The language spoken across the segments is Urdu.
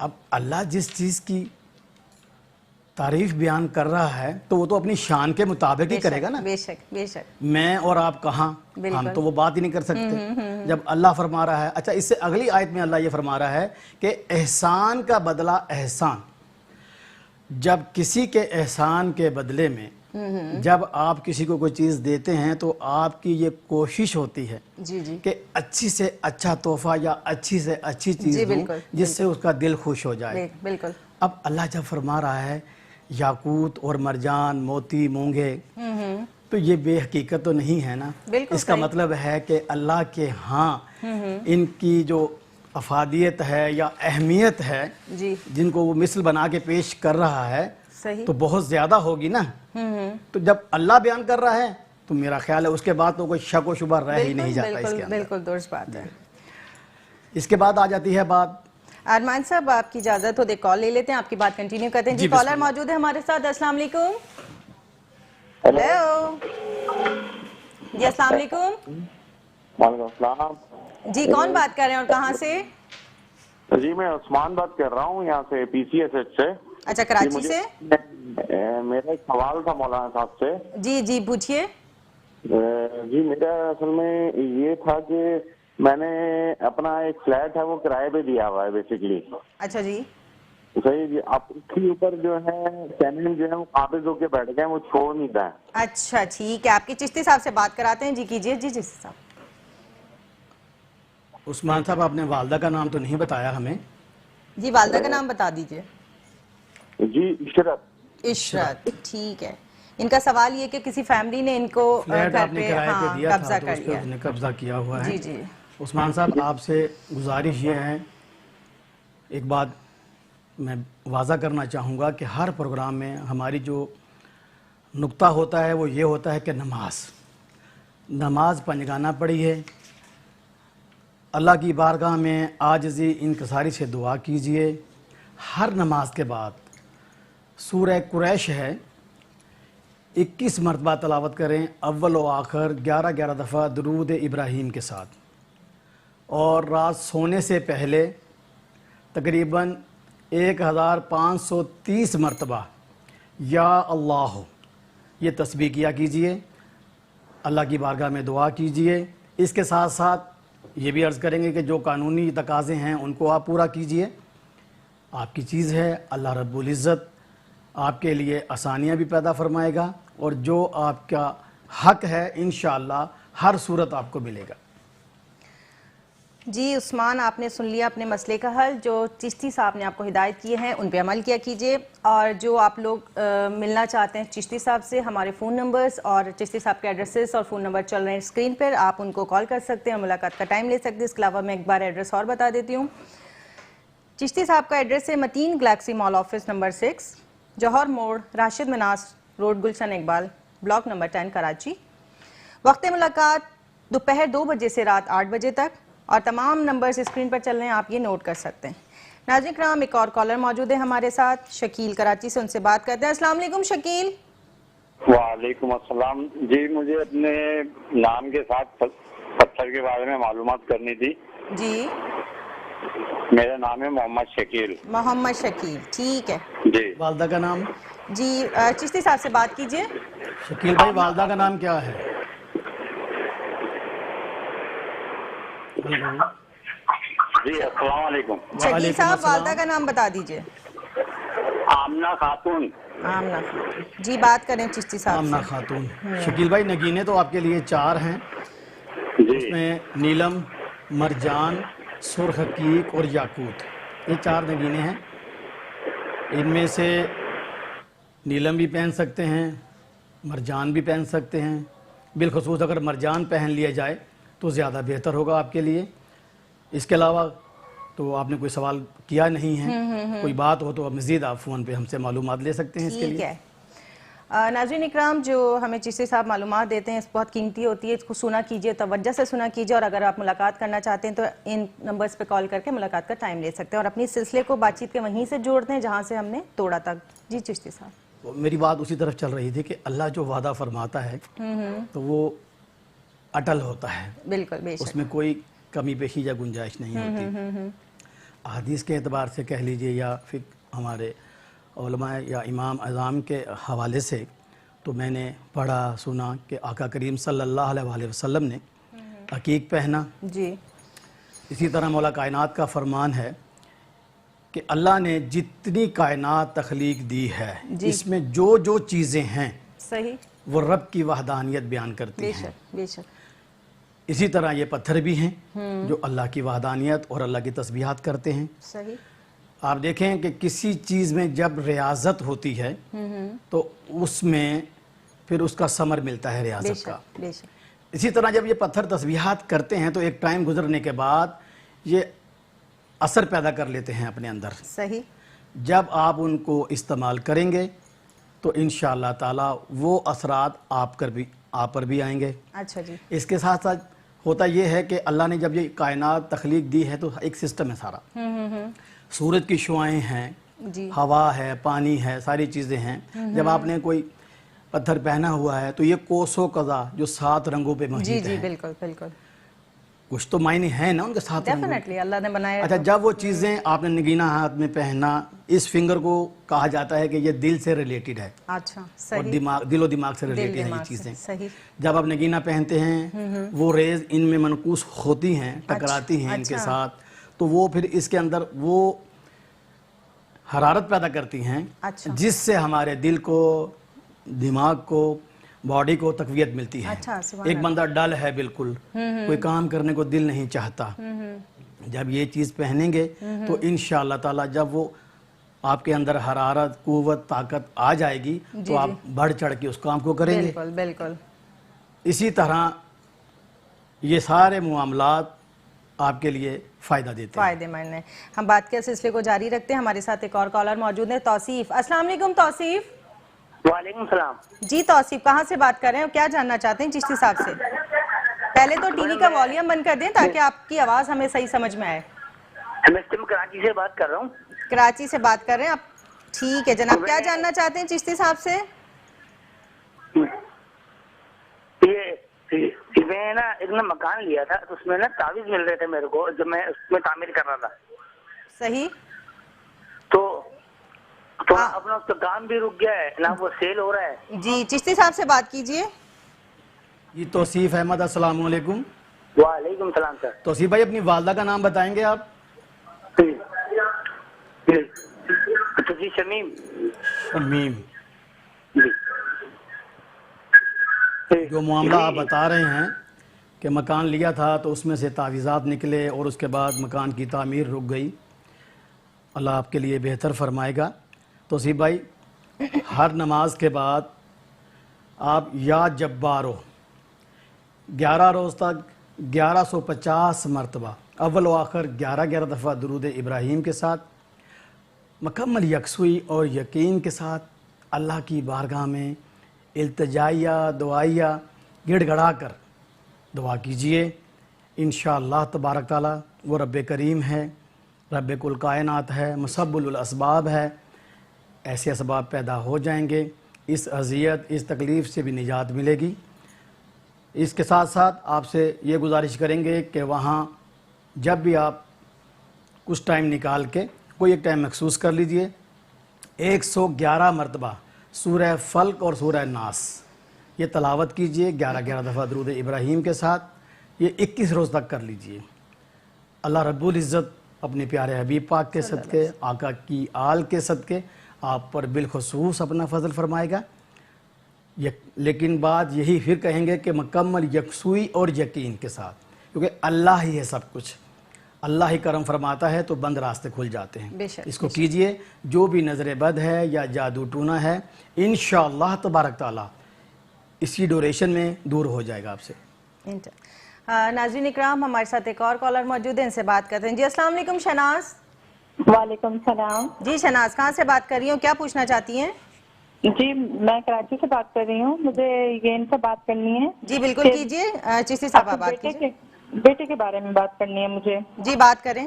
اب اللہ جس چیز کی تعریف بیان کر رہا ہے تو وہ تو اپنی شان کے مطابق ہی کرے گا نا. بے شک بے شک. میں اور آپ کہاں, ہم تو وہ بات ہی نہیں کر سکتے. جب اللہ فرما رہا ہے, اچھا اس سے اگلی آیت میں اللہ یہ فرما رہا ہے کہ احسان کا بدلہ احسان. جب کسی کے احسان کے بدلے میں جب آپ کسی کو کوئی چیز دیتے ہیں تو آپ کی یہ کوشش ہوتی ہے جی جی کہ اچھی سے اچھا تحفہ یا اچھی سے اچھی چیز دوں جس سے اس کا دل خوش ہو جائے. بالکل. اب اللہ جب فرما رہا ہے یاقوت اور مرجان, موتی, مونگے, تو یہ بے حقیقت تو نہیں ہے نا. اس کا مطلب ہے کہ اللہ کے ہاں ان کی جو افادیت ہے یا اہمیت ہے جن کو وہ مثل بنا کے پیش کر رہا ہے تو بہت زیادہ ہوگی نا. تو جب اللہ بیان کر رہا ہے تو میرا خیال ہے اس کے بعد تو کوئی شک و شبہ رہ ہی نہیں جاتا اس کے اندر. بالکل درست بات ہے. اس کے بعد آ جاتی ہے بات. ارمان صاحب آپ کی اجازت ہو ایک کال لے لیتے ہیں, آپ کی بات کنٹینیو کرتے ہیں. جی کالر موجود ہے ہمارے ساتھ. السلام علیکم. ہیلو جی السلام علیکم. وعلیکم السلام. جی کون بات کر رہے ہیں اور کہاں سے؟ جی میں عثمان بات کر رہا ہوں یہاں سے پی سی ایس ایچ سے. اچھا کراچی سے. میرا ایک سوال تھا مولانا صاحب سے. جی جی پوچھیے. جی میرا اصل میں یہ تھا کہ میں نے اپنا ایک فلیٹ ہے وہ کرائے پہ دیا ہوا ہے بیسیکلی. اچھا جی صحیح جی. آپ اس کے اوپر جو ہے ٹیننٹ جو ہے وہ قابض ہو کے بیٹھ گئے, وہ چھوڑ نہیں رہا ہے. اچھا ٹھیک ہے, آپ کی چشتی صاحب سے بات کراتے ہیں. جی کیجیے. جی چشتی صاحب. عثمان صاحب آپ نے والدہ کا نام تو نہیں بتایا ہمیں. جی والدہ کا نام بتا دیجیے. جی عشرت. عشرت ٹھیک ہے. ان کا سوال یہ کہ کسی فیملی نے ان کو فلیٹ آپ نے کرائے پہ دیا قبضہ تھا تو کر اس پہ لیا. اس نے قبضہ کیا ہوا ہے. جی جی عثمان صاحب آپ سے گزارش یہ ہے, ایک بات میں واضح کرنا چاہوں گا کہ ہر پروگرام میں ہماری جو نقطہ ہوتا ہے وہ یہ ہوتا ہے کہ نماز پنجگانا پڑی ہے. اللہ کی بارگاہ میں عاجزی انکساری سے دعا کیجئے. ہر نماز کے بعد سورہ قریش ہے 21 مرتبہ تلاوت کریں, اول و آخر 11 دفعہ درود ابراہیم کے ساتھ. اور رات سونے سے پہلے تقریباً 1530 مرتبہ یا اللہ یہ تسبیح کیا کیجئے. اللہ کی بارگاہ میں دعا کیجئے. اس کے ساتھ ساتھ یہ بھی عرض کریں گے کہ جو قانونی تقاضے ہیں ان کو آپ پورا کیجئے. آپ کی چیز ہے, اللہ رب العزت آپ کے لیے آسانیاں بھی پیدا فرمائے گا اور جو آپ کا حق ہے انشاءاللہ ہر صورت آپ کو ملے گا. جی عثمان آپ نے سن لیا اپنے مسئلے کا حل. جو چشتی صاحب نے آپ کو ہدایت کیے ہیں ان پہ عمل کیا کیجئے. اور جو آپ لوگ ملنا چاہتے ہیں چشتی صاحب سے, ہمارے فون نمبرز اور چشتی صاحب کے ایڈریسز اور فون نمبر چل رہے ہیں اسکرین پر, آپ ان کو کال کر سکتے ہیں اور ملاقات کا ٹائم لے سکتے ہیں. اس کے علاوہ میں ایک بار ایڈریس اور بتا دیتی ہوں. چشتی صاحب کا ایڈریس ہے متین گلیکسی مال آفس نمبر 6, جوہر موڑ, Rashid مناس road, Gulshan Iqbal, block number 10 Karachi. وقت ملاقات دوپہر 2 بجے سے رات 8 بجے تک, اور تمام نمبرز اسکرین پر چل رہے ہیں, آپ یہ نوٹ کر سکتے ہیں. ناظرین کرام ایک اور کالر موجود ہے ہمارے ساتھ, شکیل کراچی سے, ان سے بات کرتے ہیں. السلام علیکم شکیل. وعلیکم السلام. جی مجھے اپنے نام کے ساتھ پتھر کے بارے میں معلومات کرنی تھی. جی میرا نام ہے محمد شکیل. محمد شکیل ٹھیک ہے. جی والدہ کا نام؟ جی چشتی صاحب سے بات کیجئے. شکیل بھائی والدہ کا نام کیا ہے؟ جی السلام علیکم. شکیل صاحب والدہ کا نام بتا دیجئے. آمنہ خاتون. آمنہ خاتون. جی بات کریں چشتی صاحب آمنہ سے. خاتون. شکیل بھائی نگینے تو آپ کے لیے 4 ہیں. اس میں نیلم, مرجان, سرخ حقیق اور یاقوت, یہ 4 نگینے ہیں. ان میں سے نیلم بھی پہن سکتے ہیں, مرجان بھی پہن سکتے ہیں. بالخصوص اگر مرجان پہن لیا جائے تو زیادہ بہتر ہوگا آپ کے لیے. اس کے علاوہ تو آپ نے کوئی سوال کیا نہیں ہے, کوئی بات ہو تو مزید آپ فون پہ ہم سے معلومات لے سکتے ہیں اس کے لیے. ٹھیک ہے. ناظرین اکرام جو ہمیں چشتی صاحب معلومات دیتے ہیں اس بہت قیمتی ہوتی ہے, اس کو سنا کیجئے, توجہ سے سنا کیجئے. اور اگر آپ ملاقات کرنا چاہتے ہیں تو ان نمبرز پہ کال کر کے ملاقات کا ٹائم لے سکتے ہیں, اور اپنی سلسلے کو بات چیت کے وہیں سے جوڑتے ہیں جہاں سے ہم نے توڑا تھا. جی چشتی صاحب. میری بات اسی طرف چل رہی تھی کہ اللہ جو وعدہ فرماتا ہے تو وہ اٹل ہوتا ہے, بالکل بے شک. اس میں کوئی کمی پیشی یا گنجائش نہیں ہوتی. حدیث کے اعتبار سے کہہ لیجئے یا پھر ہمارے علماء یا امام اعظام کے حوالے سے، تو میں نے پڑھا سنا کہ آقا کریم صلی اللہ علیہ وآلہ وسلم نے عقیق پہنا۔ جی اسی طرح مولا کائنات کا فرمان ہے کہ اللہ نے جتنی کائنات تخلیق دی ہے اس میں جو جو چیزیں ہیں صحیح، وہ رب کی وحدانیت بیان کرتی بے ہیں۔ شک بے شک، اسی طرح یہ پتھر بھی ہیں جو اللہ کی وحدانیت اور اللہ کی تسبیحات کرتے ہیں۔ صحیح، آپ دیکھیں کہ کسی چیز میں جب ریاضت ہوتی ہے تو اس میں پھر اس کا ثمر ملتا ہے بے ریاضت کا۔ شک بے شک، اسی طرح جب یہ پتھر تسبیحات کرتے ہیں تو ایک ٹائم گزرنے کے بعد یہ اثر پیدا کر لیتے ہیں اپنے اندر۔ صحیح، جب آپ ان کو استعمال کریں گے تو انشاءاللہ تعالی وہ اثرات آپ پر بھی آئیں گے۔ اچھا جی، اس کے ساتھ ساتھ ہوتا یہ ہے کہ اللہ نے جب یہ کائنات تخلیق دی ہے تو ایک سسٹم ہے سارا، سورج کی شعاعیں ہیں، جی ہوا ہے، پانی ہے، ساری چیزیں ہیں۔ جب آپ نے کوئی پتھر پہنا ہوا ہے تو یہ کوسوں قضا جو 7 رنگوں پہ جی محیط جی ہے، بالکل بالکل، کچھ تو معنی ہیں نا ان کے 7 رنگوں۔ ڈیفینیٹلی اللہ نے بنایا اچھا، جب وہ چیزیں آپ نے نگینہ ہاتھ میں پہنا، اس فنگر کو کہا جاتا ہے کہ یہ دل سے ریلیٹڈ ہے اچھا اور صحیح، دل و دماغ سے دل ریلیٹڈ ہیں یہ دماغ سے، چیزیں۔ صحیح، جب آپ نگینہ پہنتے ہیں وہ ریز ان میں منقوص ہوتی ہیں، ٹکراتی ہیں ان کے ساتھ، تو وہ پھر اس کے اندر وہ حرارت پیدا کرتی ہیں اچھا جس سے ہمارے دل کو، دماغ کو، باڈی کو تقویت ملتی ہے۔ اچھا، سبحان ایک بندہ ڈل ہے بالکل، کوئی کام کرنے کو دل نہیں چاہتا، جب یہ چیز پہنیں گے تو انشاءاللہ تعالی جب وہ آپ کے اندر حرارت، قوت، طاقت آ جائے گی تو آپ بڑھ چڑھ کے اس کام کو کریں گے۔ بالکل بالکل، اسی طرح یہ سارے معاملات آپ کے لیے فائدہ دیتے ہیں۔ فائدے مند ہیں۔ ہم بات کے سلسلے کو جاری رکھتے ہیں، ہمارے ساتھ ایک اور کالر موجود ہے، توصیف۔ السلام علیکم توصیف۔ وعلیکم السلام۔ جی توصیف، کہاں سے بات کر رہے ہیں اور کیا جاننا چاہتے ہیں چشتی صاحب سے؟ پہلے تو ٹی وی کا والیوم بند کر دیں تاکہ آپ کی آواز ہمیں صحیح سمجھ میں آئے۔ میں کراچی سے بات کر رہا ہوں۔ کراچی سے بات کر رہے ہیں آپ؟ ٹھیک ہے جناب، کیا جاننا چاہتے ہیں چشتی صاحب سے؟ یہ میں نا ایک مکان لیا تھا تو اس میں نا تعویذ مل رہے تھے میرے کو جب میں اس میں تعمیر کر رہا تھا، صحیح، تو اپنا اس کا کام بھی رک گیا ہے نہ وہ سیل ہو رہا ہے۔ جی چشتی صاحب سے بات کیجئے۔ جی توصیف احمد، السلام علیکم۔ وعلیکم السلام سر۔ توصیف بھائی اپنی والدہ کا نام بتائیں گے آپ؟ جی شمیم۔ شمیم۔ جی جو معاملہ آپ بتا رہے ہیں کہ مکان لیا تھا تو اس میں سے تعویذات نکلے اور اس کے بعد مکان کی تعمیر رک گئی، اللہ آپ کے لیے بہتر فرمائے گا۔ توصیف بھائی ہر نماز کے بعد آپ یا جبارو 11 روز تک 1150 مرتبہ اول و آخر 11 دفعہ درود ابراہیم کے ساتھ مکمل یکسوئی اور یقین کے ساتھ اللہ کی بارگاہ میں التجائیہ دعائیہ گڑ گڑا کر دعا کیجئے۔ انشاءاللہ تبارک تعالی وہ رب کریم ہے، رب کل کائنات ہے، مسبب الاسباب ہے، ایسے اسباب پیدا ہو جائیں گے، اس اذیت اس تکلیف سے بھی نجات ملے گی۔ اس کے ساتھ ساتھ آپ سے یہ گزارش کریں گے کہ وہاں جب بھی آپ کچھ ٹائم نکال کے کوئی ایک ٹائم مخصوص کر لیجئے، 111 مرتبہ سورہ فلق اور سورہ ناس یہ تلاوت کیجئے 11 دفعہ درود ابراہیم کے ساتھ، یہ 21 روز تک کر لیجئے۔ اللہ رب العزت اپنے پیارے حبیب پاک کے صدقے، آقا کی آل کے صدقے آپ پر بالخصوص اپنا فضل فرمائے گا۔ لیکن بات یہی پھر کہیں گے کہ مکمل یکسوئی اور یقین کے ساتھ، کیونکہ اللہ ہی ہے سب کچھ، اللہ ہی کرم فرماتا ہے تو بند راستے کھل جاتے ہیں۔ بے شک، اس کو کیجئے، جو بھی نظر بد ہے یا جادو ٹونا ہے انشاءاللہ تبارک تعالی اسی ڈوریشن میں دور ہو جائے گا آپ سے۔ ناظرین اکرام، ہمارے ساتھ ایک اور کالر موجود ہے، ان سے بات کرتے ہیں۔ جی السلام علیکم شہناز۔ وعلیکم السلام۔ جی شہناز، کہاں سے بات کر رہی ہوں، کیا پوچھنا چاہتی ہیں؟ جی میں کراچی سے بات کر رہی ہوں، مجھے یہ ان سے بات کرنی ہے۔ جی بالکل کیجئے، چشتی صاحبہ بات کیجئے۔ بیٹے کے بارے میں بات کرنی ہے مجھے۔ جی بات کریں۔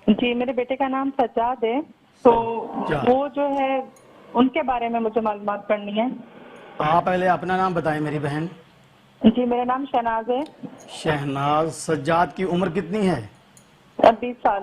جی میرے بیٹے کا نام سجاد ہے، تو وہ جو ہے ان کے بارے میں مجھے معلومات کرنی ہے۔ آپ پہلے اپنا نام بتائیں میری بہن۔ جی میرا نام شہناز ہے۔ شہناز، سجاد کی عمر کتنی ہے؟ 20 سال۔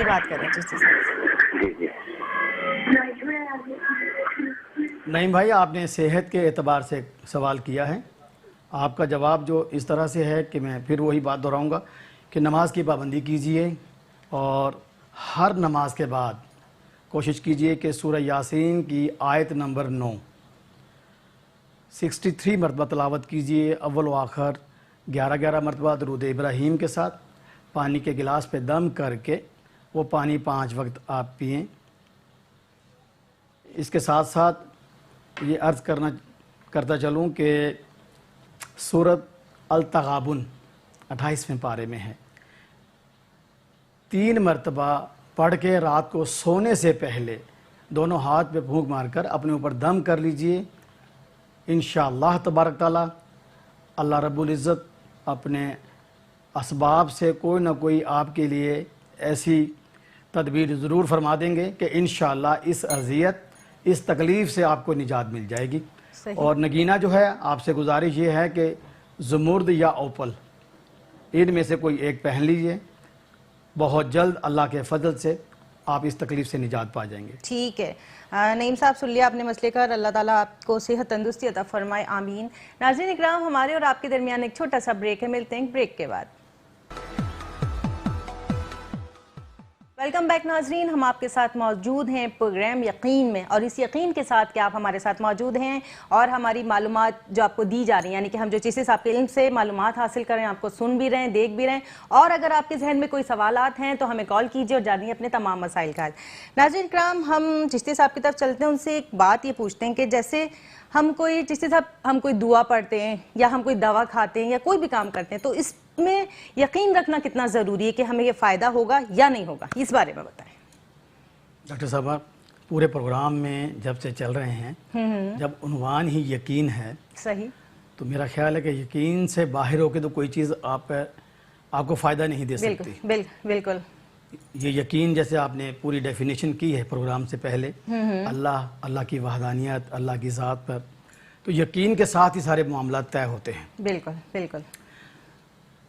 جی بات کریں چشتی صاحب سے۔ جی جی نعیم بھائی، آپ نے صحت کے اعتبار سے سوال کیا ہے. آپ کا جواب جو اس طرح سے ہے کہ میں پھر وہی بات دہراؤں گا کہ نماز کی پابندی کیجئے اور ہر نماز کے بعد کوشش کیجئے کہ سورہ یاسین کی آیت نمبر 9 63 مرتبہ تلاوت کیجئے، اول و آخر 11 مرتبہ درود ابراہیم کے ساتھ. پانی کے گلاس پہ دم کر کے وہ پانی 5 وقت آپ پئیں. اس کے ساتھ ساتھ یہ عرض کرتا چلوں کہ سورۃ التغابن 28ویں پارے میں ہے، 3 مرتبہ پڑھ کے رات کو سونے سے پہلے دونوں ہاتھ پہ پھونک مار کر اپنے اوپر دم کر لیجئے. انشاءاللہ تبارک تعالیٰ اللہ رب العزت اپنے اسباب سے کوئی نہ کوئی آپ کے لیے ایسی تدبیر ضرور فرما دیں گے کہ انشاءاللہ اس اذیت، اس تکلیف سے آپ کو نجات مل جائے گی. اور نگینہ جو ہے، آپ سے گزارش یہ ہے کہ زمرد یا اوپل ان میں سے کوئی ایک پہن لیجئے. بہت جلد اللہ کے فضل سے آپ اس تکلیف سے نجات پا جائیں گے. ٹھیک ہے نعیم صاحب، سن لیا آپ نے مسئلے کا. اللہ تعالیٰ آپ کو صحت تندرستی عطا فرمائے، آمین. ناظرین اکرام، ہمارے اور آپ کے درمیان ایک چھوٹا سا بریک ہے، ملتے ہیں بریک کے بعد. ویلکم بیک ناظرین، ہم آپ کے ساتھ موجود ہیں پروگرام یقین میں، اور اس یقین کے ساتھ کہ آپ ہمارے ساتھ موجود ہیں اور ہماری معلومات جو آپ کو دی جا رہی ہیں، یعنی کہ ہم جو چیزیں آپ کے علم سے معلومات حاصل کر رہے ہیں، آپ کو سن بھی رہے ہیں، دیکھ بھی رہے ہیں، اور اگر آپ کے ذہن میں کوئی سوالات ہیں تو ہمیں کال کیجیے اور جانیے اپنے تمام مسائل کا حل. ناظرین کرام، ہم چشتی صاحب کی طرف چلتے ہیں، ان سے ایک بات یہ پوچھتے ہیں کہ جیسے ہم کوئی دعا پڑھتے ہیں یا ہم کوئی دوا کھاتے ہیں یا کوئی بھی کام کرتے ہیں، تو اس میں یقین رکھنا کتنا ضروری ہے کہ ہمیں یہ فائدہ ہوگا یا نہیں ہوگا، اس بارے میں بتائیں. ڈاکٹر صاحب، پورے پروگرام میں جب سے چل رہے ہیں، جب عنوان ہی یقین ہے، صحیح، تو میرا خیال ہے کہ یقین سے باہر ہو کے تو کوئی چیز آپ کو فائدہ نہیں دے سکتی. بالکل. یہ یقین جیسے آپ نے پوری ڈیفینیشن کی ہے پروگرام سے پہلے، اللہ کی وحدانیت، اللہ کی ذات پر، تو یقین کے ساتھ ہی سارے معاملات طے ہوتے ہیں.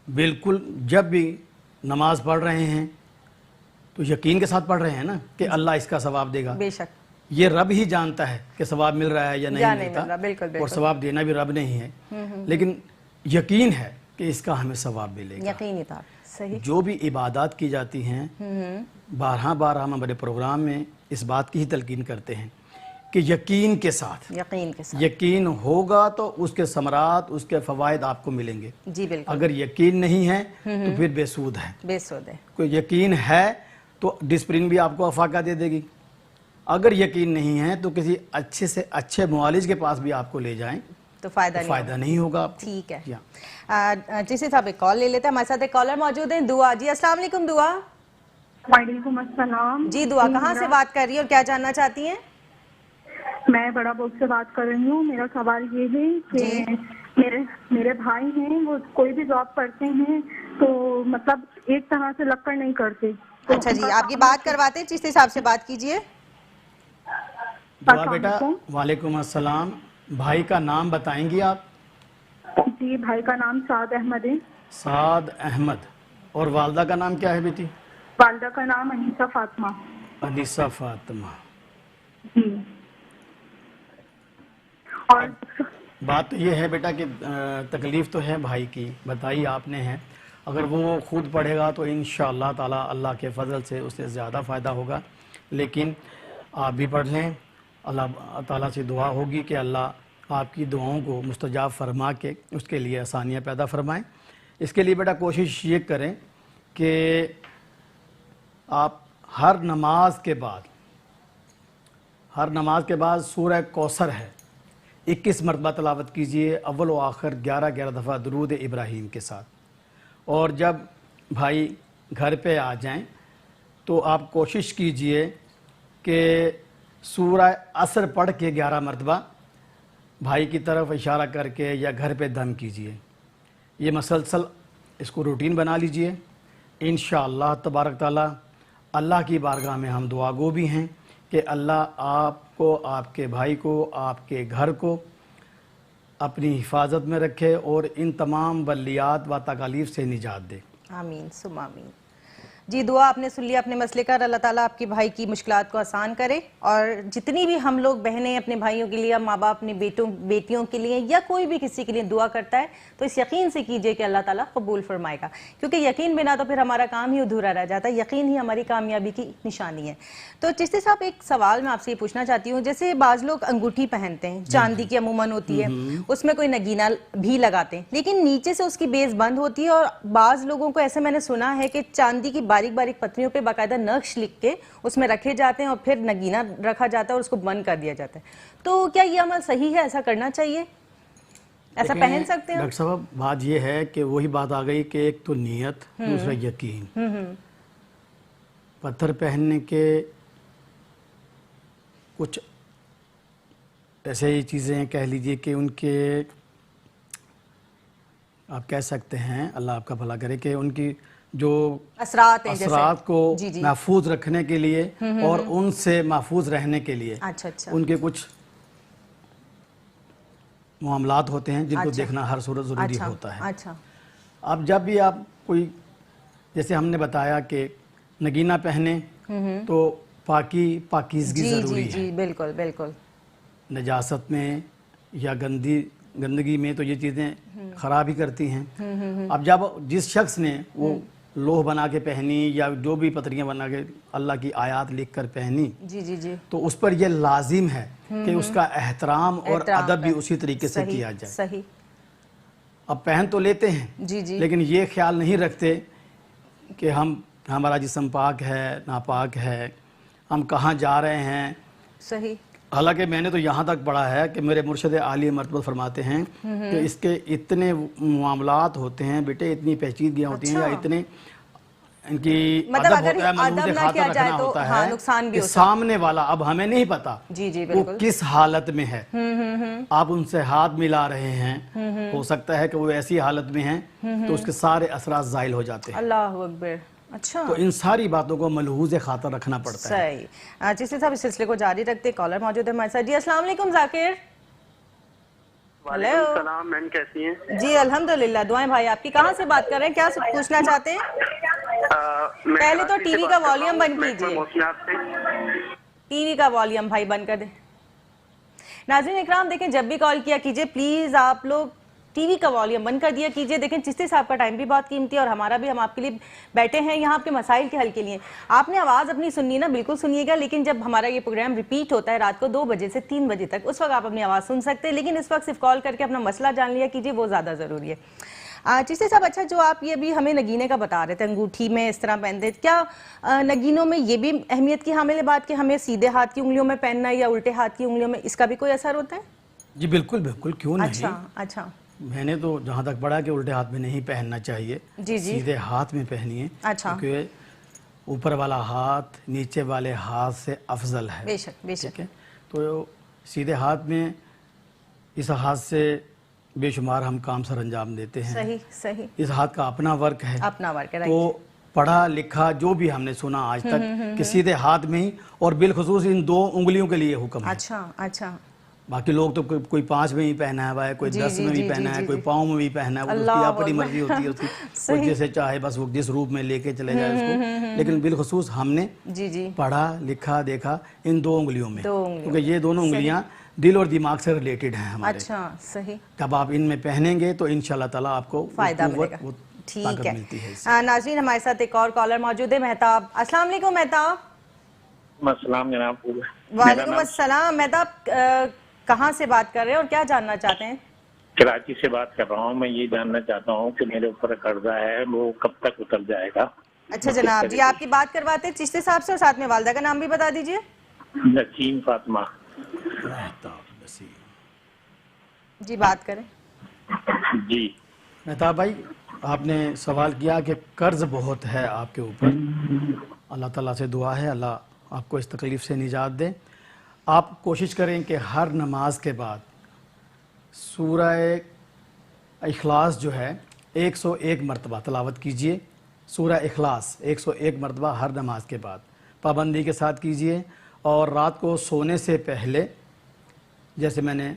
بالکل جب بھی نماز پڑھ رہے ہیں تو یقین کے ساتھ پڑھ رہے ہیں نا کہ اللہ اس کا ثواب دے گا. بے شک یہ رب ہی جانتا ہے کہ ثواب مل رہا ہے یا نہیں ملتا، بالکل. اور ثواب دینا بھی رب نہیں ہے، لیکن یقین ہے کہ اس کا ہمیں ثواب ملے گا. یقینی طور صحیح. جو بھی عبادات کی جاتی ہیں، بارہا ہم ہمارے پروگرام میں اس بات کی ہی تلقین کرتے ہیں کہ یقین کے ساتھ یقین ہوگا تو اس کے ثمرات، اس کے فوائد آپ کو ملیں گے. جی بالکل. اگر یقین نہیں ہے تو پھر بے سود ہے. کوئی یقین ہے تو ڈسپرین بھی آپ کو افاقہ دے دے گی. اگر یقین نہیں ہے تو کسی اچھے سے اچھے معالج کے پاس بھی آپ کو لے جائیں تو فائدہ نہیں ہوگا. ٹھیک ہے. جیسے صاحب ایک کال لے لیتے ہیں، ہمارے ساتھ ایک کالر موجود ہیں، دعا. جی السلام علیکم دعا. وعلیکم السلام. جی دعا، کہاں سے بات کر رہی ہیں اور کیا جاننا چاہتی ہیں؟ میں بڑا بوگ سے بات کر رہی ہوں. میرا سوال یہ ہے کہ میرے بھائی ہیں، وہ کوئی بھی جاب کرتے ہیں تو مطلب ایک طرح سے لگ کر نہیں کرتے. اچھا جی، آپ کی بات کرواتے ہیں، چشتی صاحب سے بات کیجئے. دعا بیٹا. وعلیکم السلام. بھائی کا نام بتائیں گی آپ؟ جی، بھائی کا نام سعد احمد ہے. سعد احمد. اور والدہ کا نام کیا ہے بیٹی؟ والدہ کا نام انیسہ فاطمہ. انیسہ فاطمہ. جی. اور بات تو یہ ہے بیٹا کہ تکلیف تو ہے بھائی کی، بتائی آپ نے ہے. اگر وہ خود پڑھے گا تو انشاءاللہ تعالی اللہ کے فضل سے اسے زیادہ فائدہ ہوگا. لیکن آپ بھی پڑھ لیں، اللہ تعالیٰ سے دعا ہوگی کہ اللہ آپ کی دعاؤں کو مستجاب فرما کے اس کے لیے آسانیاں پیدا فرمائیں. اس کے لیے بیٹا کوشش یہ کریں کہ آپ ہر نماز کے بعد سورہ کوثر ہے 21 مرتبہ تلاوت کیجئے، اول و آخر 11 دفعہ درود ابراہیم کے ساتھ. اور جب بھائی گھر پہ آ جائیں تو آپ کوشش کیجئے کہ سورہ عصر پڑھ کے 11 مرتبہ بھائی کی طرف اشارہ کر کے یا گھر پہ دم کیجئے. یہ مسلسل اس کو روٹین بنا لیجئے. انشاءاللہ تبارک تعالی اللہ کی بارگاہ میں ہم دعا گو بھی ہیں کہ اللہ آپ کو، آپ کے بھائی کو، آپ کے گھر کو اپنی حفاظت میں رکھے اور ان تمام بلیات و تکالیف سے نجات دے. آمین ثم آمین. جی دعا آپ نے سن لیا اپنے مسئلے کا. اللہ تعالیٰ آپ کے بھائی کی مشکلات کو آسان کرے, اور جتنی بھی ہم لوگ بہنیں اپنے بھائیوں کے لیے, ماں باپ اپنے بیٹیوں کے لیے, یا کوئی بھی کسی کے لیے دعا کرتا ہے تو اس یقین سے کیجئے کہ اللہ تعالیٰ قبول فرمائے گا, کیونکہ یقین بنا تو پھر ہمارا کام ہی ادھورا رہ جاتا ہے. یقین ہی ہماری کامیابی کی نشانی ہے. تو چشتی صاحب ایک سوال میں آپ سے یہ پوچھنا چاہتی ہوں, جیسے بعض لوگ انگوٹھی پہنتے ہیں, چاندی کی عموماً ہوتی ہے, اس میں کوئی نگینہ بھی لگاتے ہیں, لیکن نیچے سے اس کی بیس بند ہوتی ہے, اور بعض لوگوں کو ایسے میں نے سنا ہے کہ چاندی کی باریک باریک پتریوں پہ باقاعدہ نقش لکھ کے اس میں رکھے جاتے ہیں اور پھر نگینہ رکھا جاتا ہے اور اس کو بند کر دیا جاتا ہے. تو کیا یہ عمل صحیح ہے؟ ایسا کرنا چاہیے؟ ایسا پہن سکتے ہیں؟ ڈاکٹر صاحب بات یہ ہے کہ وہی بات آ گئی کہ ایک تو نیت, دوسرا یقین. پتھر پہننے کے کچھ ایسے ہی چیزیں کہہ لیجئے کہ ان کے آپ کہہ سکتے ہیں, اللہ آپ کا بھلا کرے, کہ ان کی جو اثرات ہیں, اثرات کو جی محفوظ رکھنے کے لیے اور ان سے محفوظ رہنے کے لیے ان کے کچھ معاملات ہوتے ہیں جن کو دیکھنا ہر صورت ضروری ہوتا ہے. اب جب بھی آپ کوئی, جیسے ہم نے بتایا کہ نگینہ پہنے تو پاکیزگی ضروری ہے. جی بالکل بالکل. نجاست میں یا گندگی میں تو یہ چیزیں خراب ہی کرتی ہیں. اب جب جس شخص نے وہ لوح بنا کے پہنی یا جو بھی پتریاں بنا کے اللہ کی آیات لکھ کر پہنی, تو اس پر یہ لازم ہے کہ اس کا احترام اور ادب بھی اسی طریقے سے کیا جائے. صحیح. اب پہن تو لیتے ہیں لیکن یہ خیال نہیں رکھتے کہ ہمارا جسم پاک ہے ناپاک ہے, ہم کہاں جا رہے ہیں. صحیح. حالانکہ میں نے تو یہاں تک پڑھا ہے کہ میرے مرشد عالی مرتبہ فرماتے ہیں کہ اس کے اتنے معاملات ہوتے ہیں بیٹے, اتنی پیچیدگیاں ہوتی ہیں, یا اتنے ان کی ادب ہوتا ہے, ملحوظ خاطر رکھنا ہوتا ہے کہ سامنے والا, اب ہمیں نہیں پتا وہ کس حالت میں ہے, آپ ان سے ہاتھ ملا رہے ہیں, ہو سکتا ہے کہ وہ ایسی حالت میں ہیں تو اس کے سارے اثرات زائل ہو جاتے ہیں. اللہ اکبر. اچھا, تو ان ساری باتوں کو ملحوظ خاطر رکھنا پڑتا ہے. صحیح. چشتی صاحب اس سلسلے کو جاری رکھتے, کالر موجود ہے ہمارے ساتھ. جی السلام علیکم ذاکر. وعلیکم السلام میم, کیسی ہیں؟ جی الحمدللہ, دعائیں بھائی آپ کی. کہاں سے بات کر رہے ہیں, کیا پوچھنا چاہتے ہیں؟ پہلے تو ٹی وی کا والیوم بند کیجئے. ٹی وی کا والیوم بھائی بند کر دیں. ناظرین اکرام دیکھیں, جب بھی کال کیا کیجئے پلیز آپ لوگ ٹی وی کا والیوم بند کر دیا کیجئے. دیکھیں چشتی صاحب کا ٹائم بھی بہت قیمتی ہے, اور ہمارا بھی, ہم آپ کے لیے بیٹھے ہیں یہاں آپ کے مسائل کے حل کے لیے. آپ نے آواز اپنی سننی نا, بالکل سنیے گا, لیکن جب ہمارا یہ پروگرام ریپیٹ ہوتا ہے رات کو 2 بجے سے 3 بجے تک, اس وقت آپ اپنی آواز سن سکتے ہیں, لیکن اس وقت صرف کال کر کے اپنا مسئلہ جان لیا کیجئے, وہ زیادہ ضروری ہے. چشتی صاحب اچھا, جو آپ یہ بھی ہمیں نگینے کا بتا رہے تھے, انگوٹھی میں اس طرح پہنتے, کیا نگینوں میں یہ بھی اہمیت کی حامل ہے بات کہ ہمیں سیدھے ہاتھ کی انگلیوں میں پہننا ہے یا الٹے ہاتھ کی انگلیوں میں, اس کا بھی کوئی اثر ہوتا ہے؟ جی بالکل بالکل, کیوں نہیں. اچھا اچھا. میں نے تو جہاں تک پڑھا کہ الٹے ہاتھ میں نہیں پہننا چاہیے, سیدھے ہاتھ میں پہنیے, کیونکہ اوپر والا ہاتھ نیچے والے ہاتھ سے افضل ہے. بے شک بے شک. تو سیدھے ہاتھ میں اس ہاتھ سے بے شمار ہم کام سر انجام دیتے ہیں. صحیح صحیح. اس ہاتھ کا اپنا ورک ہے, اپنا ورک ہے. تو پڑھا لکھا جو بھی ہم نے سنا آج تک کہ سیدھے ہاتھ میں ہی, اور بالخصوص ان 2 انگلیوں کے لیے حکم ہے. اچھا اچھا. باقی لوگ تو کوئی 5 میں ہی پہنا ہے, کوئی 10 میں بھی پہنا ہے, کوئی پاؤں میں بھی پہنا ہے, وہ اس کی اپنی مرضی ہوتی ہے اس کی, وہ جیسے چاہے بس وہ جس روپ میں لے کے چلے جائے اس کو. لیکن بالخصوص ہم نے پڑھا لکھا دیکھا ان 2 انگلیوں میں, کیونکہ یہ دونوں انگلیاں دل اور دماغ سے ریلیٹڈ ہیں ہمارے. اچھا صحیح. جب آپ ان میں پہنیں گے تو انشاءاللہ تعالیٰ آپ کو فائدہ ملے گا. ٹھیک ہے. ناظرین ہمارے ساتھ ایک اور کالر موجود ہے, مہتاب. السلام علیکم مہتاب. السلام جناب. وعلیکم السلام. مہتاب کہاں سے بات کر رہے ہیں اور کیا جاننا چاہتے ہیں؟ کراچی سے بات کر رہا ہوں. میں یہ جاننا چاہتا ہوں کہ میرے اوپر قرضہ ہے, وہ کب تک اتر جائے گا؟ اچھا جناب, جی آپ کی بات کرواتے ہیں چشتی صاحب سے, اور ساتھ میں والدہ کا نام بھی بتا دیجئے. نسیم فاطمہ. جی بات کریں. جی مہتاب بھائی, آپ نے سوال کیا کہ قرض بہت ہے آپ کے اوپر. اللہ تعالیٰ سے دعا ہے اللہ آپ کو اس تکلیف سے نجات دے. آپ کوشش کریں کہ ہر نماز کے بعد سورہ اخلاص جو ہے 101 مرتبہ تلاوت کیجئے. سورہ اخلاص 101 مرتبہ ہر نماز کے بعد پابندی کے ساتھ کیجئے. اور رات کو سونے سے پہلے, جیسے میں نے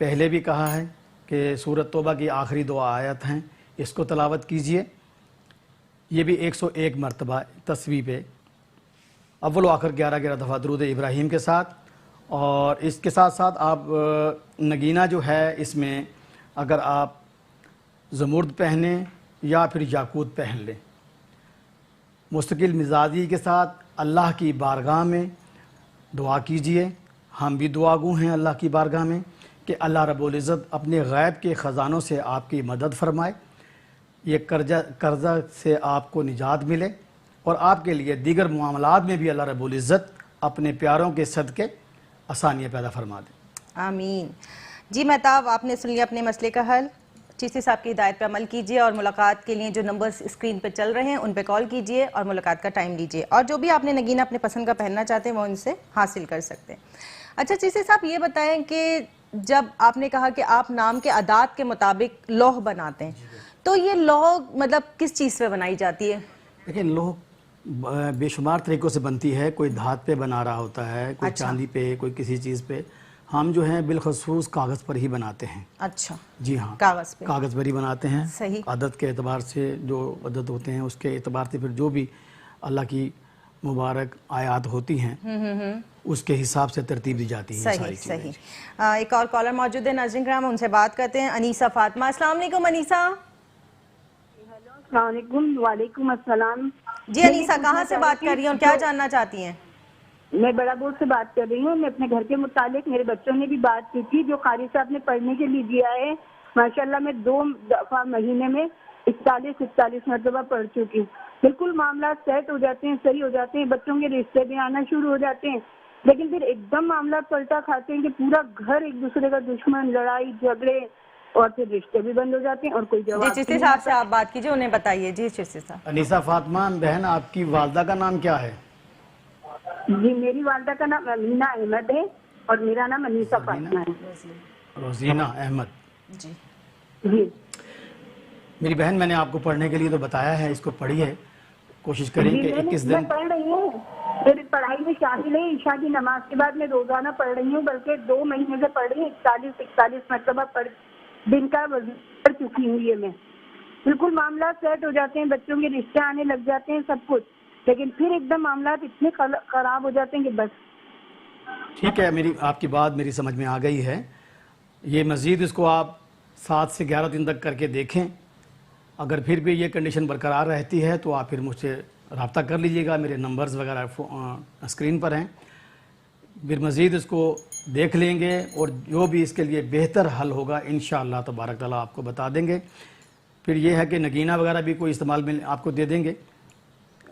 پہلے بھی کہا ہے کہ سورۃ توبہ کی آخری 2 آیت ہیں, اس کو تلاوت کیجئے. یہ بھی 101 مرتبہ تسبیح پہ اول و آخر 11 دفعہ درود ابراہیم کے ساتھ. اور اس کے ساتھ ساتھ آپ نگینہ جو ہے اس میں اگر آپ زمرد پہنیں یا پھر یاقوت پہن لیں, مستقل مزاجی کے ساتھ اللہ کی بارگاہ میں دعا کیجئے. ہم بھی دعا گو ہیں اللہ کی بارگاہ میں کہ اللہ رب العزت اپنے غیب کے خزانوں سے آپ کی مدد فرمائے, یہ قرضہ سے آپ کو نجات ملے, اور آپ کے لیے دیگر معاملات میں بھی اللہ رب العزت اپنے پیاروں کے صدقے آسانیاں پیدا فرما دیں. آمین. جی مہتاب, آپ نے سن لیا اپنے مسئلے کا حل. چشتی صاحب کی ہدایت پہ عمل کیجئے اور ملاقات کے لیے جو نمبرز اسکرین پہ چل رہے ہیں ان پہ کال کیجئے اور ملاقات کا ٹائم لیجئے, اور جو بھی آپ نے نگینہ اپنے پسند کا پہننا چاہتے ہیں وہ ان سے حاصل کر سکتے ہیں. اچھا چشتی صاحب, یہ بتائیں کہ جب آپ نے کہا کہ آپ نام کے اعداد کے مطابق لوح بناتے ہیں, تو یہ لوح مطلب کس چیز پہ بنائی جاتی ہے؟ دیکھیں, لوح بے شمار طریقوں سے بنتی ہے. کوئی دھات پہ بنا رہا ہوتا ہے, کوئی چاندی پہ, کوئی کسی چیز پہ. ہم جو ہیں بالخصوص کاغذ پر ہی بناتے ہیں. اچھا, جی ہاں, کاغذ پہ, کاغذ پر ہی بناتے ہیں. صحیح. عدد کے اعتبار سے جو عدد ہوتے ہیں اس کے اعتبار سے پھر جو بھی اللہ کی مبارک آیات ہوتی ہیں اس کے حساب سے ترتیب دی جاتی ہیں. صحیح صحیح. ایک اور کالر موجود ہے ناظرین کرام, ان سے بات کرتے ہیں. انیسہ فاطمہ, السلام علیکم انیسہ. السلام علیکم. وعلیکم السلام. جی انیسہ, کہاں سے بات کر رہی ہیں اور کیا جاننا چاہتی ہیں؟ میں بڑا بور سے بات کر رہی ہوں. میں اپنے گھر کے متعلق, میرے بچوں نے بھی بات کی تھی جو قاری صاحب نے پڑھنے کے لیے دیا ہے. ماشاءاللہ میں 2 دفعہ مہینے میں 41 مرتبہ پڑھ چکی ہوں. بالکل معاملات سیٹ ہو جاتے ہیں, صحیح ہو جاتے ہیں, بچوں کے رشتے بھی آنا شروع ہو جاتے ہیں. لیکن پھر ایک دم معاملات پلٹا کھاتے ہیں کہ پورا گھر ایک دوسرے کا دشمن, لڑائی جھگڑے, اور پھر رشتے بھی بند ہو جاتے ہیں اور کوئی جواب. جی چشتی صاحب سے آپ بات کیجئے, انہیں بتائیے. جی چشتی صاحب. انیسہ فاطمہ بہن, آپ کی والدہ کا نام کیا ہے؟ جی میری والدہ کا نام امینہ احمد ہے اور میرا نام انیسہ فاطمہ ہے. روزینہ احمد. جی جی میری بہن, میں نے آپ کو پڑھنے کے لیے تو بتایا ہے, اس کو پڑھیے, کوشش کریں کہ 21 میں دن. پڑھ رہی ہوں, میری پڑھائی میں شامل ہے. عشاء کی نماز کے بعد میں روزانہ پڑھ رہی ہوں, بلکہ 2 مہینے سے پڑھ رہی ہوں. 41 مرتبہ دن کا پڑھ چکی ہوں. یہ میں بالکل معاملات سیٹ ہو جاتے ہیں, بچوں کے رشتے آنے لگ جاتے ہیں, سب کچھ. لیکن پھر ایک دم معاملات اتنے خراب ہو جاتے ہیں کہ بس. ٹھیک ہے, آپ کی بات میری سمجھ میں آ گئی ہے. یہ مزید اس کو آپ 7 سے 11 دن تک کر کے دیکھیں. اگر پھر بھی یہ کنڈیشن برقرار رہتی ہے تو آپ پھر مجھ سے رابطہ کر لیجئے گا. میرے نمبرز وغیرہ اسکرین پر ہیں. پھر مزید اس کو دیکھ لیں گے اور جو بھی اس کے لیے بہتر حل ہوگا انشاءاللہ تبارک تعالیٰ آپ کو بتا دیں گے. پھر یہ ہے کہ نگینہ وغیرہ بھی کوئی استعمال میں آپ کو دے دیں گے.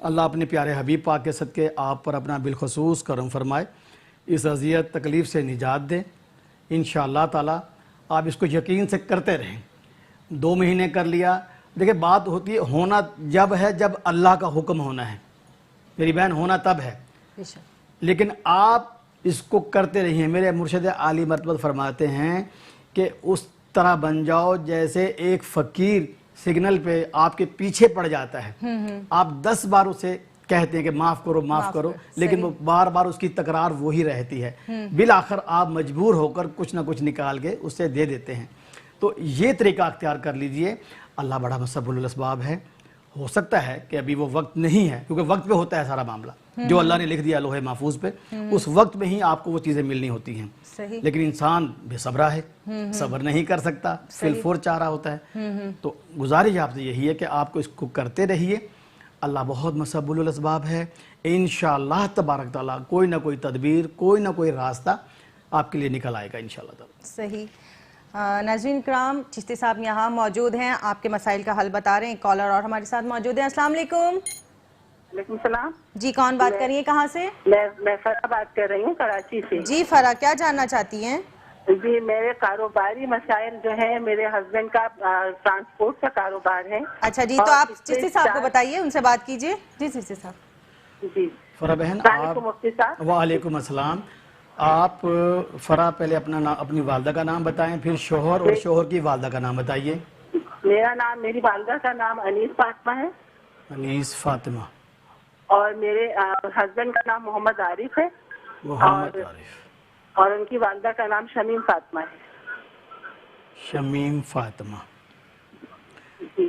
اللہ اپنے پیارے حبیب پاک کے صدقے آپ پر اپنا بالخصوص کرم فرمائے, اس اذیت تکلیف سے نجات دے انشاءاللہ تعالیٰ. آپ اس کو یقین سے کرتے رہیں. 2 مہینے کر لیا, دیکھیں بات ہوتی ہے ہونا جب ہے جب اللہ کا حکم ہونا ہے. میری بہن, ہونا تب ہے, لیکن آپ اس کو کرتے رہیے. میرے مرشد عالی مرتبہ فرماتے ہیں کہ اس طرح بن جاؤ جیسے ایک فقیر سگنل پہ آپ کے پیچھے پڑ جاتا ہے. آپ 10 بار اسے کہتے ہیں کہ معاف کرو معاف کرو, لیکن وہ بار بار اس کی تکرار وہی رہتی ہے. بالآخر آپ مجبور ہو کر کچھ نہ کچھ نکال کے اسے دے دیتے ہیں. تو یہ طریقہ اختیار کر لیجئے. اللہ بڑا مسبب الاسباب ہے. ہو سکتا ہے کہ ابھی وہ وقت نہیں ہے, کیونکہ وقت پہ ہوتا ہے سارا معاملہ. جو اللہ نے لکھ دیا لوح محفوظ پہ, اس وقت میں ہی آپ کو وہ چیزیں ملنی ہوتی ہیں. لیکن انسان بے صبرا ہے, صبر نہیں کر سکتا, فی الفور چاہ رہا ہوتا ہے. تو گزارش آپ سے یہی ہے کہ آپ کو اس کو کرتے رہیے. اللہ بہت مسبب الاسباب ہے. انشاءاللہ تبارک تعالیٰ کوئی نہ کوئی تدبیر, کوئی نہ کوئی راستہ آپ کے لیے نکل آئے گا انشاءاللہ تعالیٰ. صحیح. ناظرین کرام, چشتی صاحب یہاں موجود ہیں, آپ کے مسائل کا حل بتا رہے ہیں. ایک کالر اور ہمارے ساتھ موجود ہیں. السلام علیکم. وعلیکم السلام. جی کون بات کر رہی ہیں, کہاں سے؟ میں فرح بات کر رہی ہوں کراچی سے. جی فرح, کیا جاننا چاہتی ہیں؟ جی میرے کاروباری مسائل جو ہیں, میرے ہسبینڈ کا ٹرانسپورٹ کا کاروبار ہے. اچھا جی, تو آپ چشتی صاحب کو بتائیے, ان سے بات کیجئے. جی چشتی صاحب. جی فرح بہن, مفتی صاحب. وعلیکم السلام. آپ فرح پہلے اپنی والدہ کا نام بتائیں, پھر شوہر اور شوہر کی والدہ کا نام بتائیے. میری والدہ کا نام انیس فاطمہ ہے. انیس فاطمہ. اور میرے ہسبینڈ کا نام محمد عارف ہے. محمد عارف. اور ان کی والدہ کا نام شمیم فاطمہ ہے. شمیم فاطمہ. جی